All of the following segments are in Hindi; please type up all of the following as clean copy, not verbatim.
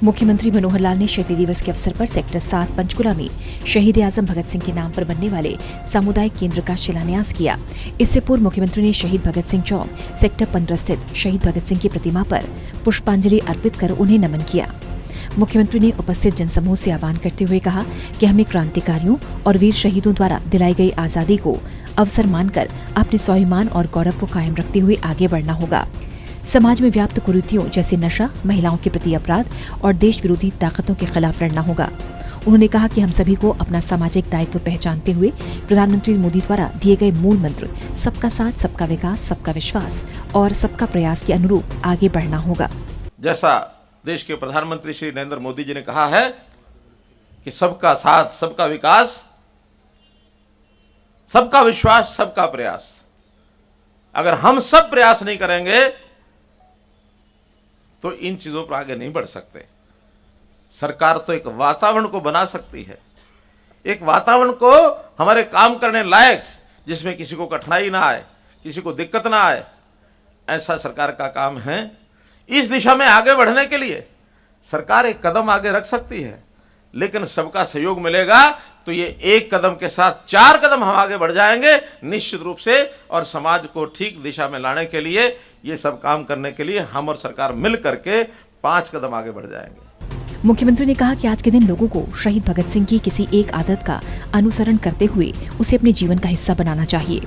मुख्यमंत्री मनोहर लाल ने शहीदी दिवस के अवसर पर सेक्टर 7 पंचकुला में शहीद आजम भगत सिंह के नाम पर बनने वाले सामुदायिक केंद्र का शिलान्यास किया। इससे पूर्व मुख्यमंत्री ने शहीद भगत सिंह चौक सेक्टर 15 स्थित शहीद भगत सिंह की प्रतिमा पर पुष्पांजलि अर्पित कर उन्हें नमन किया। मुख्यमंत्री ने उपस्थित जनसमूह से आह्वान करते हुए कहा कि हमें क्रांतिकारियों और वीर शहीदों द्वारा दिलाई गई आजादी को अवसर मानकर अपने स्वाभिमान और गौरव को कायम रखते हुए आगे बढ़ना होगा। समाज में व्याप्त कुरीतियों जैसे नशा, महिलाओं के प्रति अपराध और देश विरोधी ताकतों के खिलाफ लड़ना होगा। उन्होंने कहा कि हम सभी को अपना सामाजिक दायित्व पहचानते हुए प्रधानमंत्री मोदी द्वारा दिए गए मूल मंत्र सबका साथ, सबका विकास, सबका विश्वास और सबका प्रयास के अनुरूप आगे बढ़ना होगा। जैसा देश के प्रधानमंत्री श्री नरेंद्र मोदी जी ने कहा है कि सबका साथ, सबका विकास, सबका विश्वास, सबका प्रयास, अगर हम सब प्रयास नहीं करेंगे तो इन चीजों पर आगे नहीं बढ़ सकते। सरकार तो एक वातावरण को बना सकती है, एक वातावरण को हमारे काम करने लायक, जिसमें किसी को कठिनाई ना आए, किसी को दिक्कत ना आए, ऐसा सरकार का काम है। इस दिशा में आगे बढ़ने के लिए सरकार एक कदम आगे रख सकती है, लेकिन सबका सहयोग मिलेगा तो ये एक कदम के साथ 4 कदम हम आगे बढ़ जाएंगे निश्चित रूप से। और समाज को ठीक दिशा में लाने के लिए, ये सब काम करने के लिए हम और सरकार मिल करके 5 कदम आगे बढ़ जाएंगे। मुख्यमंत्री ने कहा कि आज के दिन लोगों को शहीद भगत सिंह की किसी एक आदत का अनुसरण करते हुए उसे अपने जीवन का हिस्सा बनाना चाहिए।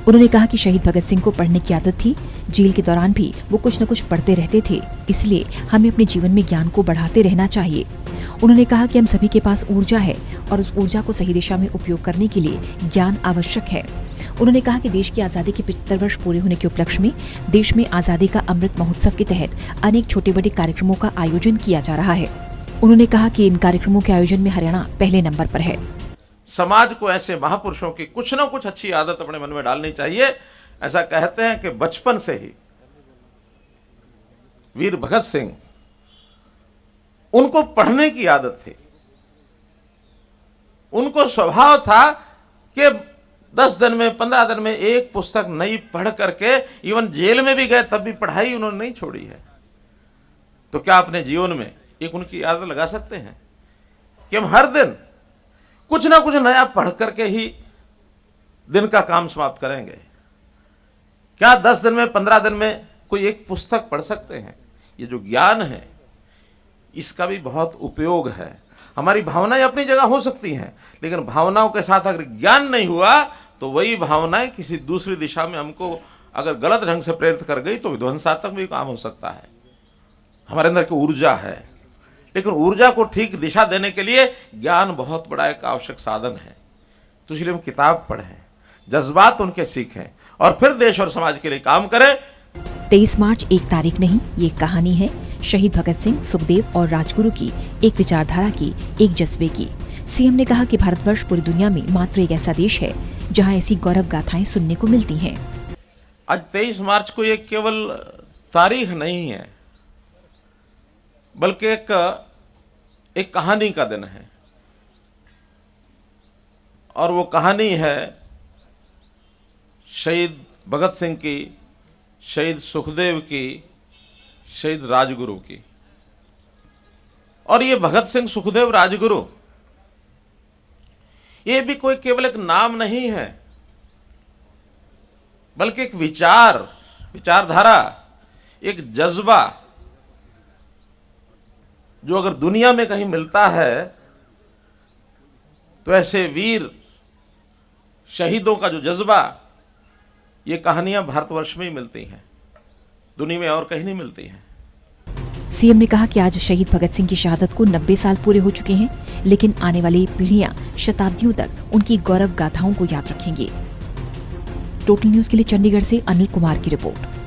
उन्होंने कहा कि शहीद भगत सिंह को पढ़ने की आदत थी। जेल के दौरान भी वो कुछ न कुछ पढ़ते रहते थे, इसलिए हमें अपने जीवन में ज्ञान को बढ़ाते रहना चाहिए। उन्होंने कहा कि हम सभी के पास ऊर्जा है और उस ऊर्जा को सही दिशा में उपयोग करने के लिए ज्ञान आवश्यक है। उन्होंने कहा कि देश की आजादी के 75 वर्ष पूरे होने के उपलक्ष्य में देश में आजादी का अमृत महोत्सव के तहत अनेक छोटे बड़े कार्यक्रमों का आयोजन किया जा रहा है। उन्होंने कहा कि इन कार्यक्रमों के आयोजन में हरियाणा पहले नंबर पर है। समाज को ऐसे महापुरुषों की कुछ ना कुछ अच्छी आदत अपने मन में डालनी चाहिए। ऐसा कहते हैं कि बचपन से ही वीर भगत सिंह, उनको पढ़ने की आदत थी। उनको स्वभाव था कि 10 दिन में, 15 दिन में एक पुस्तक नई पढ़ करके, इवन जेल में भी गए तब भी पढ़ाई उन्होंने नहीं छोड़ी है। तो क्या अपने जीवन में एक उनकी आदत लगा सकते हैं कि हम हर दिन कुछ ना कुछ नया पढ़ करके ही दिन का काम समाप्त करेंगे? क्या 10 दिन में, 15 दिन में कोई एक पुस्तक पढ़ सकते हैं? ये जो ज्ञान है इसका भी बहुत उपयोग है। हमारी भावनाएं अपनी जगह हो सकती हैं, लेकिन भावनाओं के साथ अगर ज्ञान नहीं हुआ तो वही भावनाएं किसी दूसरी दिशा में हमको अगर गलत ढंग से प्रेरित कर गई तो विध्वंसात्मक भी काम हो सकता है। हमारे अंदर की ऊर्जा है, लेकिन ऊर्जा को ठीक दिशा देने के लिए ज्ञान बहुत बड़ा एक आवश्यक साधन है। तो इसलिए हम किताब पढ़ें, जज्बात उनके सीखें और फिर देश और समाज के लिए काम करें। 23 मार्च एक तारीख नहीं, ये कहानी है शहीद भगत सिंह, सुखदेव और राजगुरु की, एक विचारधारा की, एक जज्बे की। सीएम ने कहा कि भारतवर्ष पूरी दुनिया में मात्र एक ऐसा देश है जहां ऐसी गौरव गाथाएं सुनने को मिलती हैं। आज 23 मार्च को ये केवल तारीख नहीं है, बल्कि एक कहानी का दिन है। और वो कहानी है शहीद भगत सिंह की, शहीद सुखदेव की, शहीद राजगुरु की। और ये भगत सिंह, सुखदेव, राजगुरु, ये भी कोई केवल एक नाम नहीं है, बल्कि एक विचारधारा, एक जज्बा, जो अगर दुनिया में कहीं मिलता है तो ऐसे वीर शहीदों का जो जज्बा, ये कहानियां भारतवर्ष में ही मिलती हैं, दुनिया में और कहीं नहीं मिलती हैं। सीएम ने कहा कि आज शहीद भगत सिंह की शहादत को 90 साल पूरे हो चुके हैं, लेकिन आने वाली पीढ़ियां शताब्दियों तक उनकी गौरव गाथाओं को याद रखेंगे। टोटल न्यूज के लिए चंडीगढ़ से अनिल कुमार की रिपोर्ट।